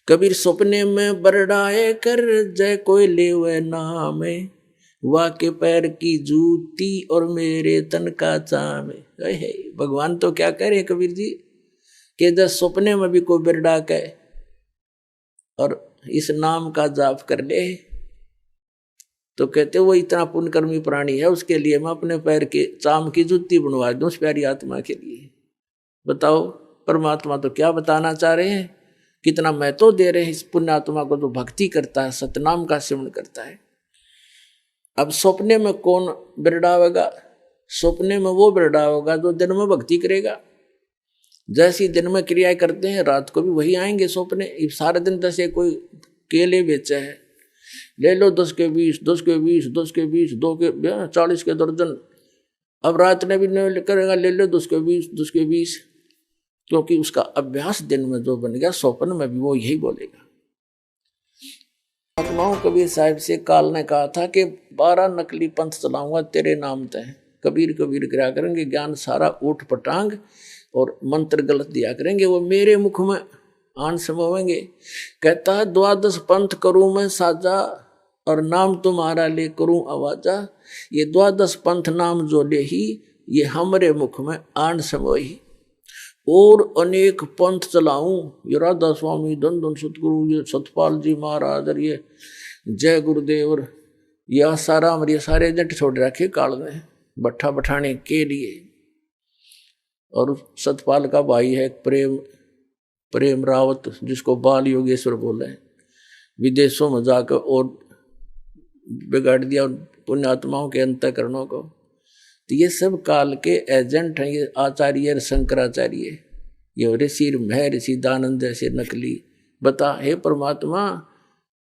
कबीर सपने में बरडाए कर जय कोई लेवे नाम, वाके पैर की जूती और मेरे तन का चाम। भगवान तो क्या कह रहे कबीर जी कि जब सपने में भी कोई बिरडा के और इस नाम का जाप कर ले तो कहते वो इतना पुण्यकर्मी प्राणी है, उसके लिए मैं अपने पैर के चाम की जूती बनवा दूं उस प्यारी आत्मा के लिए। बताओ परमात्मा तो क्या बताना चाह रहे हैं, कितना महत्व दे रहे हैं इस पुण्य आत्मा को जो भक्ति करता है, सतनाम का सेवन करता है। अब सपने में कौन बिरडावेगा? सपने में वो बिरडावेगा जो दिन में भक्ति करेगा। जैसी दिन में क्रियाएं करते हैं रात को भी वही आएंगे सपने। सारे दिन जैसे कोई केले बेचा है, ले लो 10 के 20, 10 के 20, 10 के 20, 2 के 40 के दर्जन। अब रात में भी नहीं करेगा, ले लो 10 के 20, 10 के 20, क्योंकि उसका अभ्यास दिन में जो बन गया स्वप्न में भी वो यही बोलेगा। आत्माओं कबीर साहिब से काल ने कहा था कि 12 नकली पंथ चलाऊंगा तेरे नाम तय। कबीर कबीर करा करेंगे, ज्ञान सारा ऊट पटांग और मंत्र गलत दिया करेंगे, वो मेरे मुख में आन समोवेंगे। कहता है 12 पंथ करूं मैं साजा और नाम तुम्हारा ले करूं आवाजा। ये 12 पंथ नाम जो ले ही ये हमरे मुख में आन समोही। और अनेक पंथ चलाऊं, ये राधा स्वामी, धन धन सतगुरु, ये सतपाल जी महाराज और ये जय गुरुदेव और ये आसाराम और ये सारे जट छोड़ रखे काल ने बट्ठा बठाने के लिए। और सतपाल का भाई है प्रेम रावत, जिसको बाल योगेश्वर बोले, विदेशों में जाकर और बिगाड़ दिया पुण्यात्माओं के अंतःकरणों को। तो ये सब काल के एजेंट हैं, ये आचार्य शंकराचार्य, ये ऋषि महर्षि दानंद जैसे नकली। बता हे परमात्मा,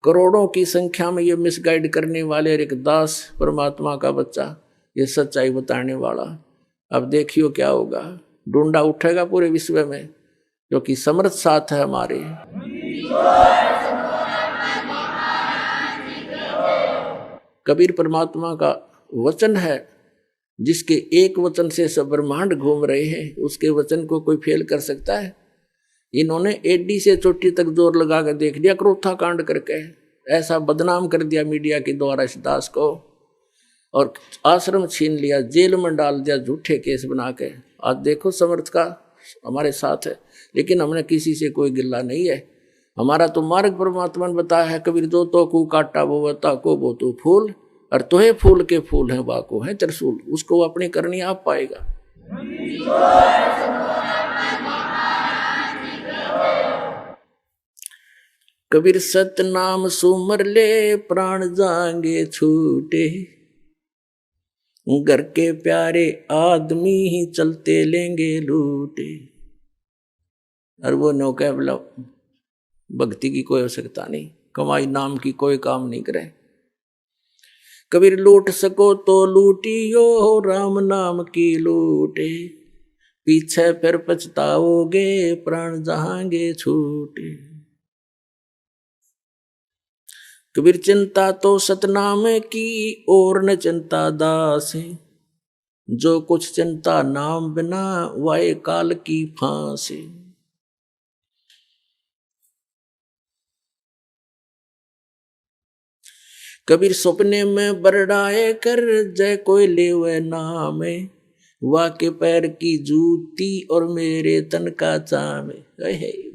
करोड़ों की संख्या में ये मिसगाइड करने वाले एक दास परमात्मा का बच्चा, ये सच्चाई बताने वाला। अब देखियो क्या होगा, ढूंढा उठेगा पूरे विश्व में, क्योंकि समर्थ साथ है हमारे। कबीर परमात्मा का वचन है, जिसके एक वचन से सब ब्रह्मांड घूम रहे हैं, उसके वचन को कोई फेल कर सकता है? इन्होंने एडी से चोटी तक जोर लगा कर देख लिया, क्रोथा कांड करके ऐसा बदनाम कर दिया मीडिया के द्वारा इस दास को, और आश्रम छीन लिया, जेल में डाल दिया झूठे केस बना के। आज देखो समर्थ का हमारे साथ है, लेकिन हमने किसी से कोई गिल्ला नहीं है। हमारा तो मार्ग परमात्मा ने बताया है, कबीर जो तो को काटा वो बता को वो तो फूल, और तोहे फूल के फूल हैं वाको है त्रिशूल, उसको अपनी करनी आप पाएगा। कबीर सतनाम सुमर ले प्राण जाएंगे छूटे, घर के प्यारे आदमी ही चलते लेंगे लूटे। और वो नौका बोला भक्ति की कोई आवश्यकता नहीं, कमाई नाम की कोई काम नहीं करे। कबीर लूट सको तो लूटियो राम नाम की लूटे, पीछे फिर पछताओगे प्राण जहांगे छूटे। कबीर चिंता तो सतनाम की और न चिंता दास, जो कुछ चिंता नाम बिना वाए काल की फांस। कबीर सपने में बरडाए कर जय कोई लेवे नाम, वाके पैर की जूती और मेरे तन का चाम।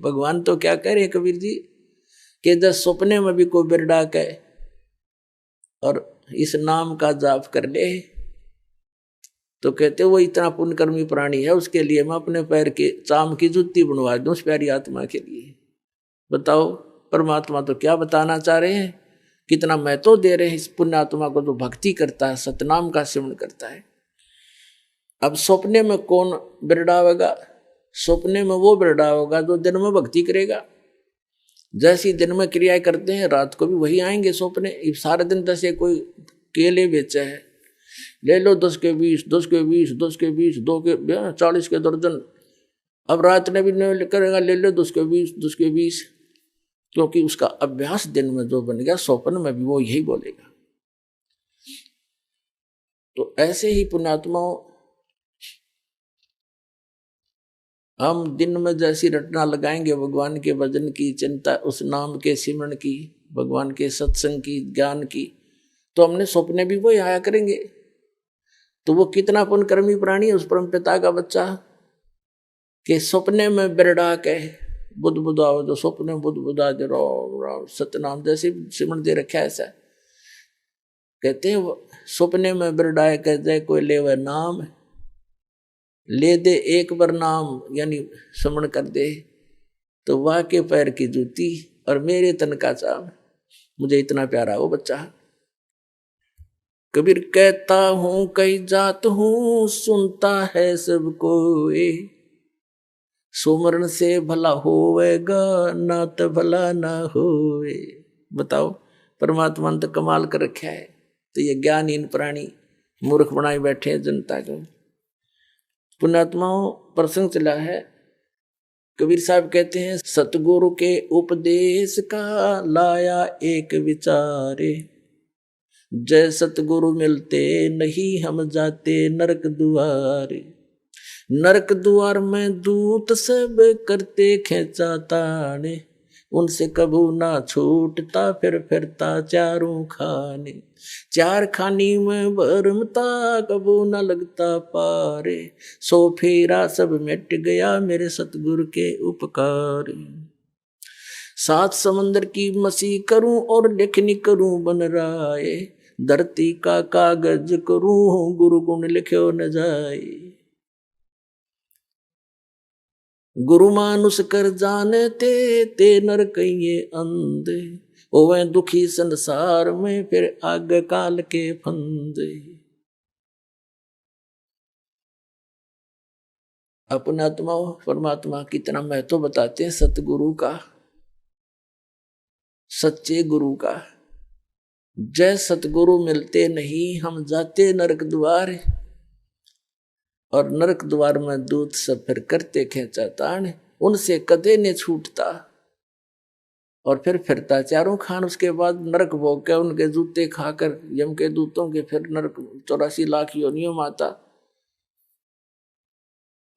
भगवान तो क्या कह रहे कबीर जी कि जब सपने में भी कोई बिरडा के और इस नाम का जाप कर ले तो कहते वो इतना पुण्यकर्मी प्राणी है, उसके लिए मैं अपने पैर के चाम की जूती बनवा दूं उस प्यारी आत्मा के लिए। बताओ परमात्मा तो क्या बताना चाह रहे हैं, कितना महत्व दे रहे हैं इस पुण्य आत्मा को जो भक्ति करता है, सतनाम का सेवन करता है। अब सपने में कौन बिरडावेगा? सपने में वो बिरडावेगा जो दिन में भक्ति करेगा। जैसी दिन में क्रियाएं करते हैं रात को भी वही आएंगे सपने। सारे दिन जैसे कोई केले बेचा है, ले लो 10 के 20, 10 के 20, 10 के 20, 2 के 40 के दर्जन। अब रात में भी नहीं करेगा, ले लो 10 के 20, 10 के 20, क्योंकि उसका अभ्यास दिन में जो बन गया स्वप्न में भी वो यही बोलेगा। तो ऐसे ही पुण्यात्माओं हम दिन में जैसी रटना लगाएंगे भगवान के भजन की, चिंता, उस नाम के सिमरण की, भगवान के सत्संग की, ज्ञान की, तो हमने सपने भी वही आया करेंगे। तो वो कितना पुण्यकर्मी प्राणी है उस परम पिता का बच्चा के सपने में बिरड़ा के बुद्ध बुद्धाओ, जो सपने बुद्ध बुद्धा जो राम राम सतनाम जैसे सिमरण दे रखा है। ऐसा कहते हैं सपने में बिरडाए कह जाए कोई ले वह नाम, ले दे एक बार नाम यानी स्मरण कर दे तो वाह के पैर की जूती और मेरे तन का चाव। मुझे इतना प्यारा वो बच्चा। कबीर कहता हूं कई जात हूं, सुनता है सबको, सुमरण से भला होवेगा, ना तो भला ना होवे। बताओ, परमात्मा ने तो कमाल कर रखा है। तो ये ज्ञानहीन प्राणी मूर्ख बनाए बैठे हैं जनता को। पुण्यात्माओं, प्रसंग चला है। कबीर साहब कहते हैं सतगुरु के उपदेश का लाया एक विचारे, जय सतगुरु मिलते नहीं हम जाते नरक दुआरे। नरक द्वार में दूत सब करते खेचा ताने, उनसे कबू ना छूटता फिर फिरता चारों खाने। चार खानी में भरमता कबू ना लगता पारे, सो फेरा सब मिट गया मेरे सतगुरु के उपकार। सात समंदर की मसी करूं और लेखनी करूं बन राय, धरती का कागज करूं गुरु गुण लिखो न जाए। गुरु मानुष कर जानते ते नर कहिए अंधे, ओवे दुखी संसार में फिर आग काल के फंदे। अपने आत्मा परमात्मा कितना महत्व बताते हैं सतगुरु का, सच्चे गुरु का। जय सतगुरु मिलते नहीं हम जाते नरक द्वार, और नरक द्वार में दूत सब फिर करते खेचा तान, उनसे कदे ने छूटता और फिर फिरता चारों खान। उसके बाद नरक भोग के उनके जूते खाकर यम के दूतों के फिर नरक 84 लाख योनियों में आता।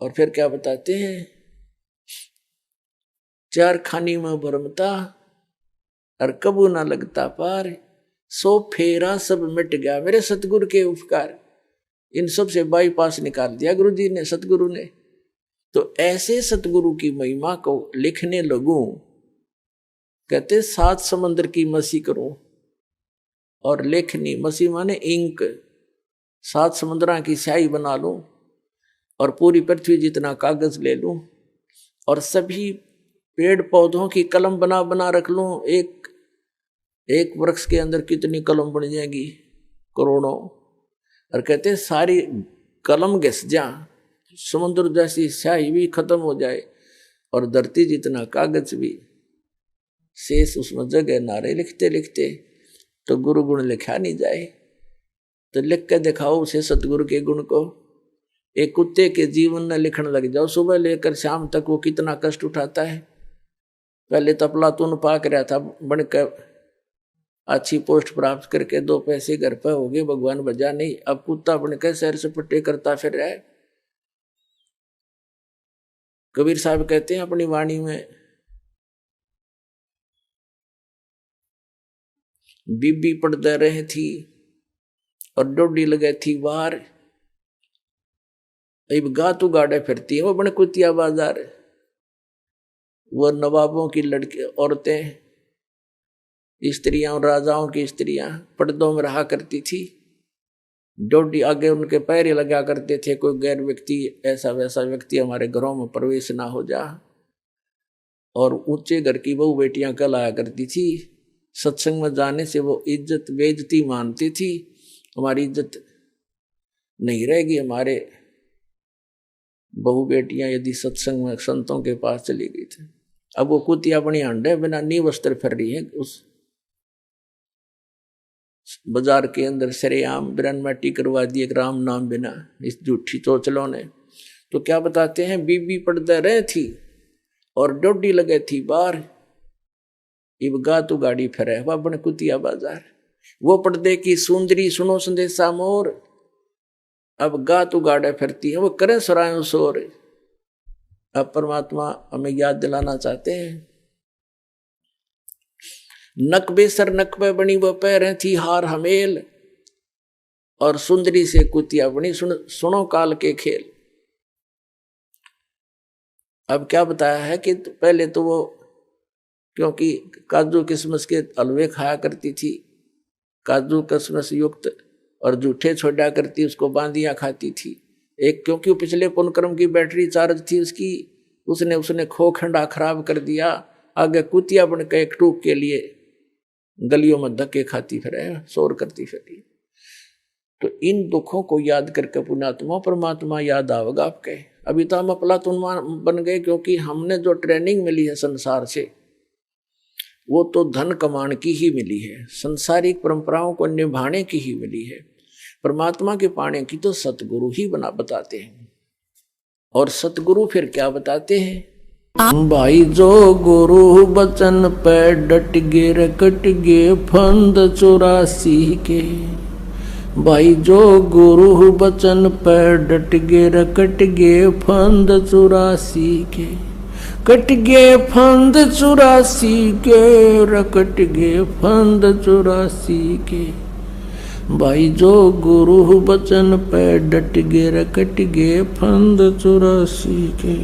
और फिर क्या बताते हैं, चार खानी में भरमता और कबू ना लगता पार, सो फेरा सब मिट गया मेरे सतगुरु के उपकार। इन सब से बाईपास निकाल दिया गुरु जी ने, सतगुरु ने। तो ऐसे सतगुरु की महिमा को लिखने लगूं, कहते सात समंदर की मसी करूं और लेखनी, मसी माने इंक, सात समुद्रां की स्याही बना लूं और पूरी पृथ्वी जितना कागज ले लूं और सभी पेड़ पौधों की कलम बना बना रख लूं। एक वृक्ष के अंदर कितनी कलम बन जाएगी, करोड़ों। और कहते हैं सारी कलम घिस जा, समुद्र जैसी स्याही भी खत्म हो जाए और धरती जितना कागज भी शेष उसमें जगह नारे लिखते लिखते तो गुरु गुण लिखा नहीं जाए। तो लिख के दिखाओ उसे सतगुरु के गुण को। एक कुत्ते के जीवन में लिखने लग जाओ, सुबह लेकर शाम तक वो कितना कष्ट उठाता है। पहले तो अफलातून पाक रहा था, बनकर अच्छी पोस्ट प्राप्त करके 2 पैसे घर पर हो गए, भगवान बजा नहीं। अब कुत्ता बनकर सैर सपट्टे करता फिर रहा है। कबीर साहब कहते हैं अपनी वाणी में, बीबी पड़ते रहे थी और डोडी लगे थी बाहर, अब गातू गाड़े फिरती है वो बन कुतिया बाजार। वो नवाबों की लड़की औरतें, स्त्रियां और राजाओं की स्त्रियां पर्दों में रहा करती थी, डोडी आगे उनके पैर लगा करते थे। कोई गैर व्यक्ति, ऐसा वैसा व्यक्ति हमारे घरों में प्रवेश ना हो जा। और ऊंचे घर की बहु बेटियां कल आया करती थी, सत्संग में जाने से वो इज्जत बेइज्जती मानती थी। हमारी इज्जत नहीं रहेगी, हमारे बहु बेटियां यदि सत्संग में संतों के पास चली गई थी। अब वो कुतिया बनी अंडे बिना नी वस्त्र फिर रही है उस बाजार के अंदर, सरेआम बिरनमाटी करवा दी एक राम नाम बिना, इस झूठी चोचलों ने। तो क्या बताते हैं, बीबी पड़ते रहे थी और डोडी लगे थी बाहर, इब गा तू गाड़ी फिरे वह बन कुतिया बाजार। वो पर्दे की सुंदरी सुनो संदेशा मोर, अब गा तू गाड़े फिरती है वो करे सरायों शोर। अब परमात्मा हमें याद दिलाना चाहते हैं, नक बेसर नक पे बनी वो पैर थी हार हमेल, और सुंदरी से कुतिया बनी सुनो काल के खेल। अब क्या बताया है कि पहले तो वो क्योंकि काजू किशमिश के हलवे खाया करती थी, काजू किशमिश युक्त, और जूठे छोड़ा करती, उसको बांदियां खाती थी। एक क्योंकि पिछले पुनक्रम की बैटरी चार्ज थी उसकी, उसने खोखंडा खराब कर दिया। आगे कुतिया बन के एक टूक के लिए गलियों में धक्के खाती फिरे, शोर करती फिरी। तो इन दुखों को याद करके पुण्यात्मा परमात्मा याद आवेगा आपके। अभी तो हम अफलातून बन गए, क्योंकि हमने जो ट्रेनिंग मिली है संसार से वो तो धन कमाने की ही मिली है, संसारिक परंपराओं को निभाने की ही मिली है। परमात्मा के पाने की तो सतगुरु ही बताते हैं। और सतगुरु फिर क्या बताते हैं, भाई जो गुरु बचन पे डट गे रकट गे फंद 84 के। भाई जो गुरु बचन पे डट गे रकट गे फंद 84 के। कट गे फंद 84 के, रकट गे फंद 84 के। भाई जो गुरु बचन पे डट गे रकट गे फंद 84 के।